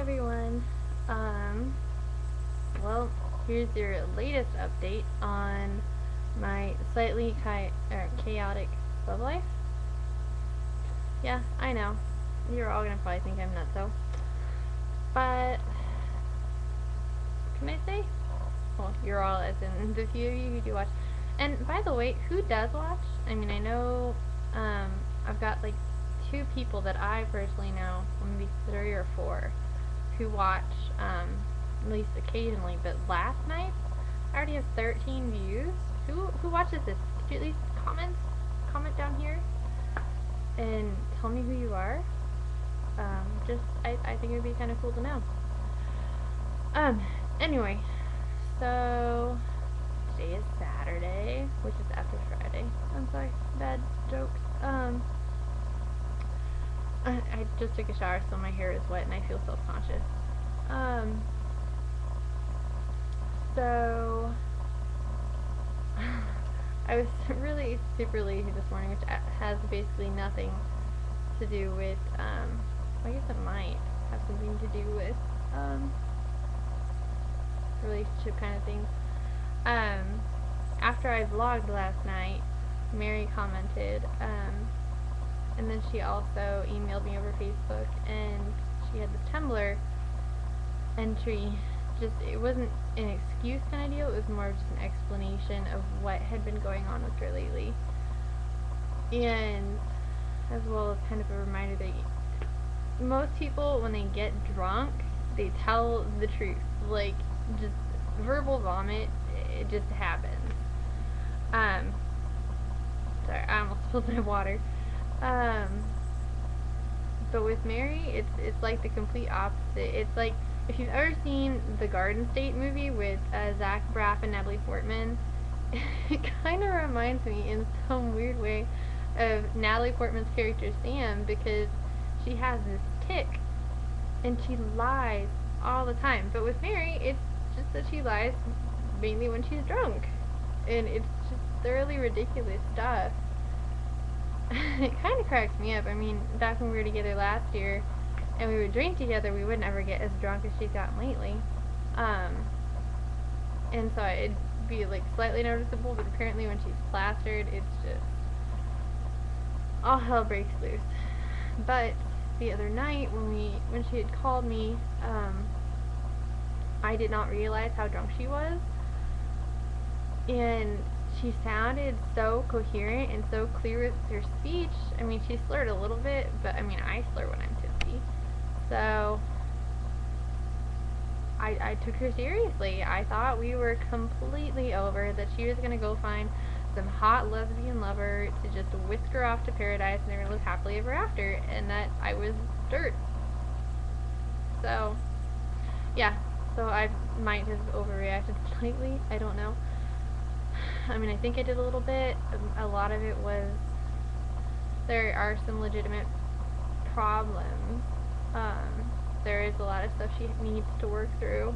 everyone. Um, well, here's your latest update on my slightly chaotic love life. Yeah, I know. You're all gonna probably think I'm nuts, though. But, can I say? Well, you're all, as in the few of you who do watch. And by the way, who does watch? I mean, I know, I've got like 2 people that I personally know, maybe 3 or 4, who watch, at least occasionally. But last night, I already have 13 views. Who watches this? Could you at least comment down here and tell me who you are? I think it would be kind of cool to know. Anyway, so today is Saturday, which is after Friday. I'm sorry, bad jokes. I just took a shower, so my hair is wet and I feel self-conscious. So I was really super lazy this morning, which has basically nothing to do with, I guess it might have something to do with, relationship kind of things. After I vlogged last night, Mary commented, and then she also emailed me over Facebook, and she had this Tumblr entry. It wasn't an excuse kind of deal, it was more of just an explanation of what had been going on with her lately. And as well as kind of a reminder that most people, when they get drunk, they tell the truth. Like, just verbal vomit, it just happens. Sorry, I almost spilled my water. But with Mary, it's like the complete opposite. It's like, if you've ever seen the Garden State movie with Zach Braff and Natalie Portman, it kind of reminds me in some weird way of Natalie Portman's character Sam, because she has this tick and she lies all the time. But with Mary, it's just that she lies mainly when she's drunk, and it's just thoroughly ridiculous stuff. It kind of cracks me up. I mean, back when we were together last year and we would drink together, we would never get as drunk as she's gotten lately. And so it'd be like slightly noticeable, but apparently when she's plastered, it's just all hell breaks loose. But the other night when she had called me, I did not realize how drunk she was, and she sounded so coherent and so clear with her speech. I mean, she slurred a little bit, but I mean, I slur when I'm tipsy. So I took her seriously. I thought we were completely over, that she was going to go find some hot lesbian lover to just whisk her off to paradise and they're going to live happily ever after, and that I was dirt. So, yeah. So I might have overreacted slightly. I don't know. I mean, I think I did a little bit. A lot of it was, there are some legitimate problems. There is a lot of stuff she needs to work through.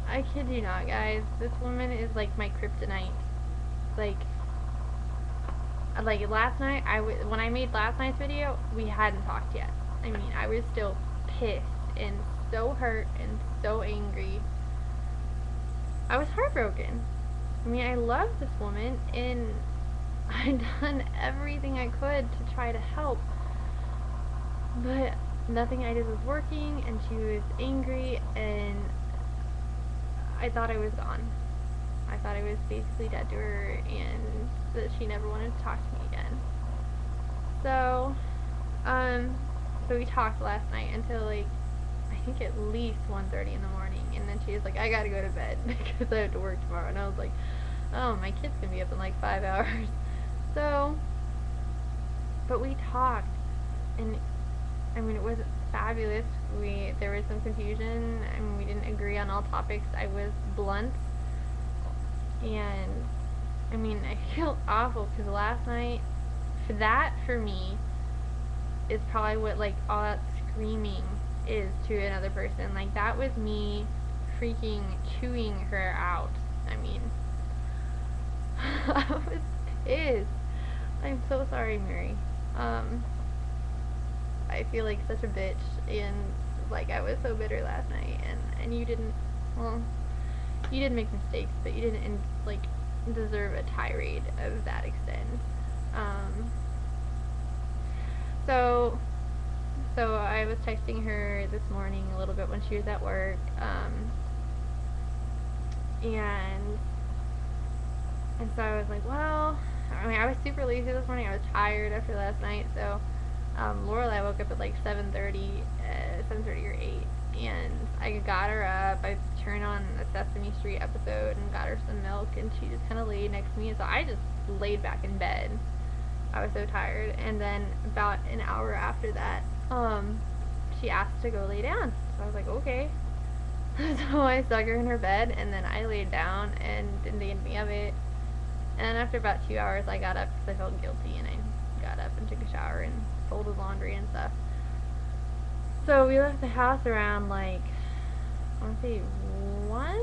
I kid you not, guys. This woman is like my kryptonite. Like last night, when I made last night's video, we hadn't talked yet. I mean, I was still pissed and so hurt and so angry. I was heartbroken. I mean, I love this woman, and I'd done everything I could to try to help, but nothing I did was working, and she was angry, and I thought I was gone. I thought I was basically dead to her, and that she never wanted to talk to me again. So we talked last night until like, I think at least 1:30 in the morning, and then she was like, I gotta go to bed because I have to work tomorrow, and I was like, oh, my kid's gonna be up in like 5 hours. So, but we talked, and I mean, it was fabulous. There was some confusion. I mean, we didn't agree on all topics. I was blunt, and I mean, I feel awful because last night, for me, is probably what like all that screaming is to another person. Like, that was me freaking chewing her out. I mean, I was pissed. I'm so sorry, Mary. I feel like such a bitch, and like I was so bitter last night, and you didn't, well, you did make mistakes, but you didn't like deserve a tirade of that extent. Um, so so I was texting her this morning a little bit when she was at work, and so I was like, well, I mean, I was super lazy this morning. I was tired after last night, so Lorelai woke up at like 7:30 or 8, and I got her up. I turned on a Sesame Street episode and got her some milk, and she just kind of laid next to me. So I just laid back in bed. I was so tired, and then about an hour after that, she asked to go lay down. So I was like, okay. So I stuck her in her bed, and then I laid down and didn't think anything of it. And then after about 2 hours, I got up because I felt guilty, and I got up and took a shower and folded laundry and stuff. So we left the house around like, I want to say 1,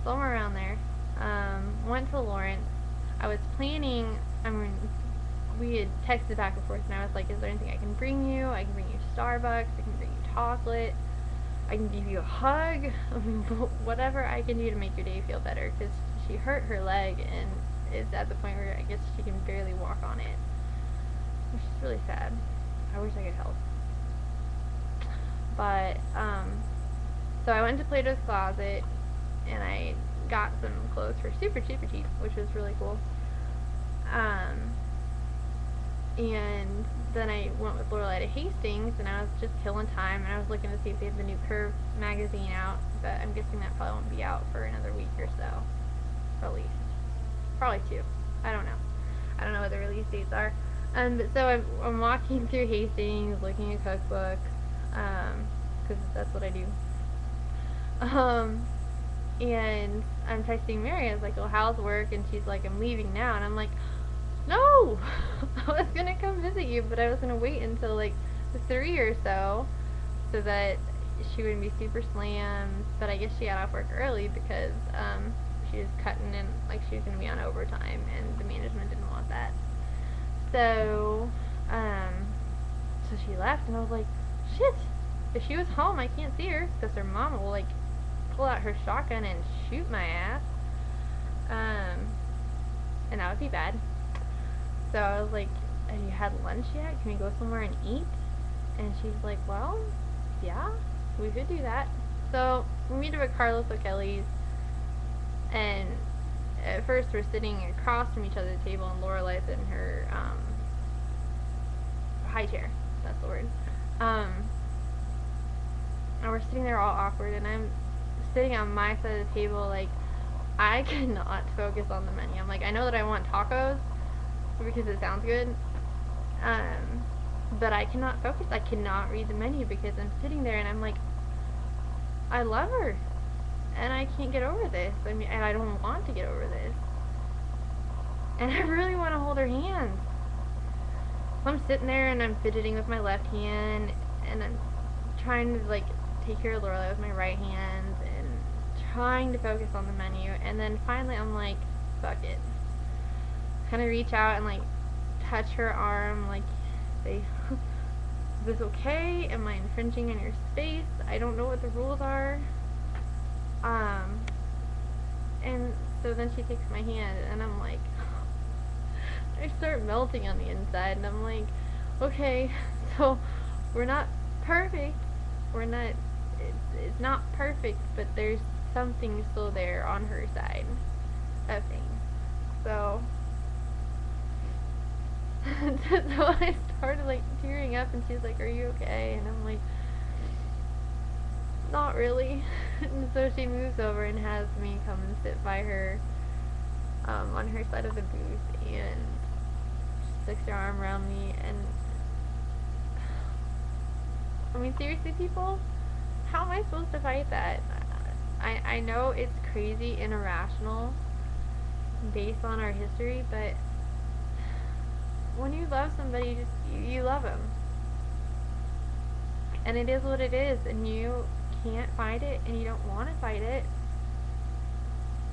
somewhere around there. Went to Lawrence. I was planning, I mean, we had texted back and forth, and I was like, is there anything I can bring you? I can bring you Starbucks, I can bring you chocolate, I can give you a hug, I mean, whatever I can do to make your day feel better, because she hurt her leg and is at the point where I guess she can barely walk on it, which is really sad. I wish I could help. But, so I went to Plato's Closet, and I got some clothes for super cheap, which was really cool. And then I went with Lorelai to Hastings, and I was just killing time, and I was looking to see if they had the new Curve magazine out, but I'm guessing that probably won't be out for another week or so, at least. Probably 2. I don't know. I don't know what the release dates are. But so I'm walking through Hastings, looking at cookbooks, because that's what I do. And I'm texting Mary. I was like, well, how's work? And she's like, I'm leaving now. And I'm like, no! I was going to come visit you, but I was going to wait until like 3 or so that she wouldn't be super slammed. But I guess she got off work early because she was cutting in, like she was going to be on overtime, and the management didn't want that. So, so she left, and I was like, shit, if she was home, I can't see her, because her mom will, like, pull out her shotgun and shoot my ass, and that would be bad. So I was like, have you had lunch yet? Can we go somewhere and eat? And she's like, well, yeah, we could do that. So, we meet up at Carlos O'Kelly's, and at first we're sitting across from each other at the table, and Lorelai's in her, high chair, that's the word. And we're sitting there all awkward, and I'm sitting on my side of the table, like, I cannot focus on the menu. I'm like, I know that I want tacos, because it sounds good, but I cannot focus, I cannot read the menu, because I'm sitting there, and I'm like, I love her, and I can't get over this, I mean, and I don't want to get over this, and I really want to hold her hand. So I'm sitting there, and I'm fidgeting with my left hand, and I'm trying to, like, take care of Lorelai with my right hand, and trying to focus on the menu, and then finally I'm like, fuck it. Kind of reach out and, like, touch her arm, like, say, is this okay? Am I infringing on your space? I don't know what the rules are. And so then she takes my hand, and I'm like, I start melting on the inside, and I'm like, okay, so we're not perfect, it's not perfect, but there's something still there on her side of things. So so I started, like, tearing up, and she's like, are you okay? And I'm like, not really. And so she moves over and has me come and sit by her, on her side of the booth, and she sticks her arm around me, and I mean, seriously, people, how am I supposed to fight that? I know it's crazy and irrational based on our history, but when you love somebody, you love them. And it is what it is, and you can't fight it, and you don't want to fight it.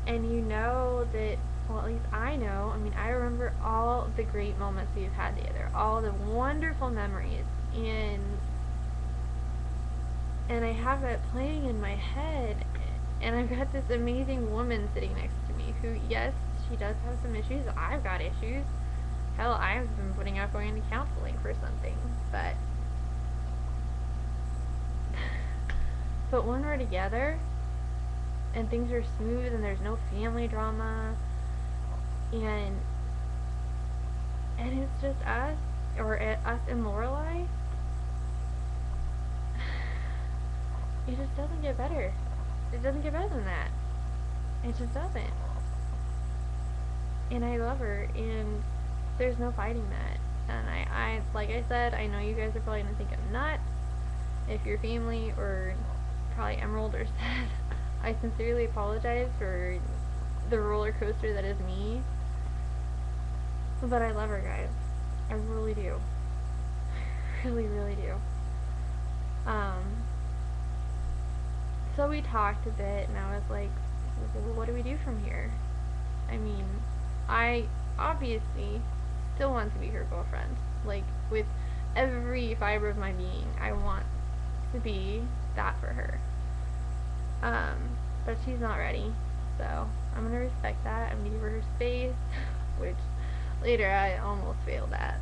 And you know that, well, at least I know, I mean, I remember all the great moments we've had together, all the wonderful memories, and and I have it playing in my head, and I've got this amazing woman sitting next to me who, yes, she does have some issues. I've got issues. Hell, I've been putting out going into counseling for something, but when we're together and things are smooth and there's no family drama and it's just us, or us and Lorelai, it just doesn't get better. It doesn't get better than that. It just doesn't. And I love her, and there's no fighting that. And I like I said, I know you guys are probably gonna think I'm nuts. If you're family or probably Emerald or Seth, I sincerely apologize for the roller coaster that is me. But I love her, guys. I really do. Really, really do. So we talked a bit, and I was like, well, what do we do from here? I mean, I obviously still want to be her girlfriend. Like, with every fiber of my being, I want to be that for her. But she's not ready. So, I'm gonna respect that. I'm gonna give her her space, which later I almost failed at.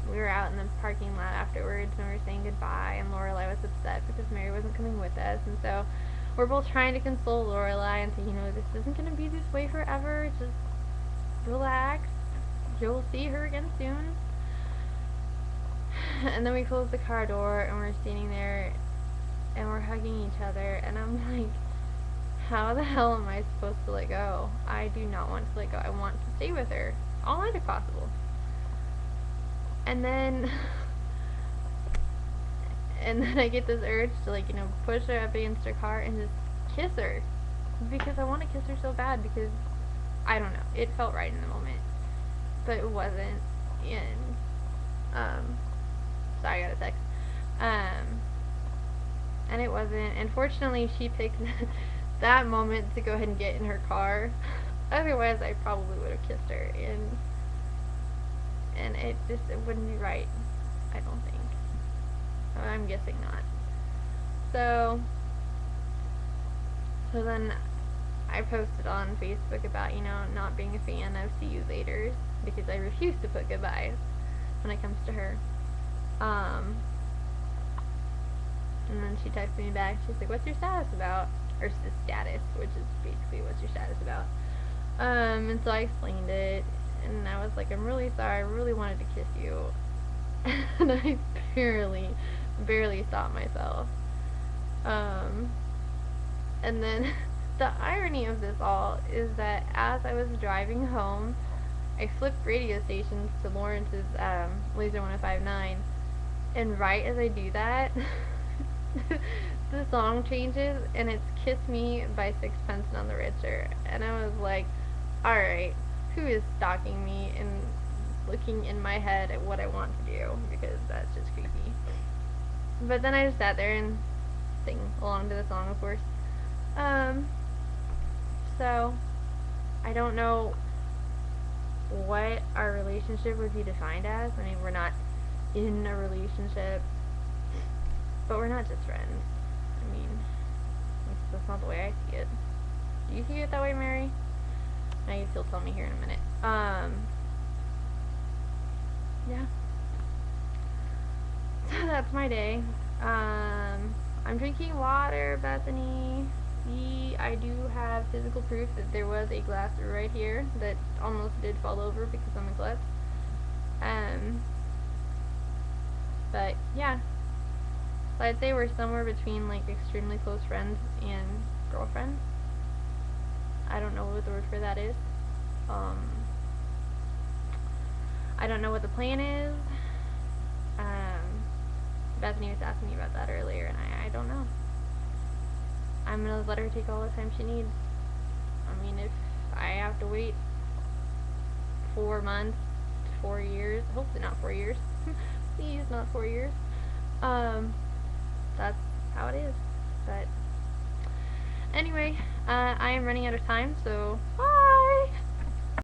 We were out in the parking lot afterwards, and we were saying goodbye, and Lorelai was upset because Mary wasn't coming with us, and so we're both trying to console Lorelai and say, you know, this isn't going to be this way forever, just relax, you'll see her again soon. And then we close the car door, and we're standing there, and we're hugging each other, and I'm like, how the hell am I supposed to let go? I do not want to let go. I want to stay with her all night if possible. And then I get this urge to, like, you know, push her up against her car and just kiss her, because I want to kiss her so bad, because I don't know, it felt right in the moment, but it wasn't. And sorry, I got a text, and it wasn't, and fortunately she picked that moment to go ahead and get in her car. Otherwise I probably would have kissed her, and it wouldn't be right, I don't think. I'm guessing not. So then I posted on Facebook about, you know, not being a fan of see you laters, because I refuse to put goodbyes when it comes to her. And then she texted me back, she's like, what's your status about? Or status, which is basically what's your status about. And so I explained it, and I was like, I'm really sorry, I really wanted to kiss you. And I barely stopped myself. And then the irony of this all is that as I was driving home, I flipped radio stations to Lawrence's Laser 1059, and right as I do that, the song changes, and it's Kiss Me by Sixpence None the Richer. And I was like, alright, who is stalking me and looking in my head at what I want to do, because that's just creepy. But then I just sat there and sang along to the song, of course. So I don't know what our relationship would be defined as. I mean, we're not in a relationship, but we're not just friends. I mean, that's not the way I see it. Do you see it that way, Mary? I guess you'll tell me here in a minute. Yeah. So that's my day. I'm drinking water, Bethany. See, I do have physical proof that there was a glass right here that almost did fall over because I'm a klutz. But yeah. So I'd say we're somewhere between, like, extremely close friends and girlfriends. I don't know what the word for that is. I don't know what the plan is. Bethany was asking me about that earlier, and I don't know. I'm gonna let her take all the time she needs. I mean, if I have to wait 4 months, 4 years, hopefully not 4 years, please not 4 years, that's how it is. But anyway, I am running out of time, so bye!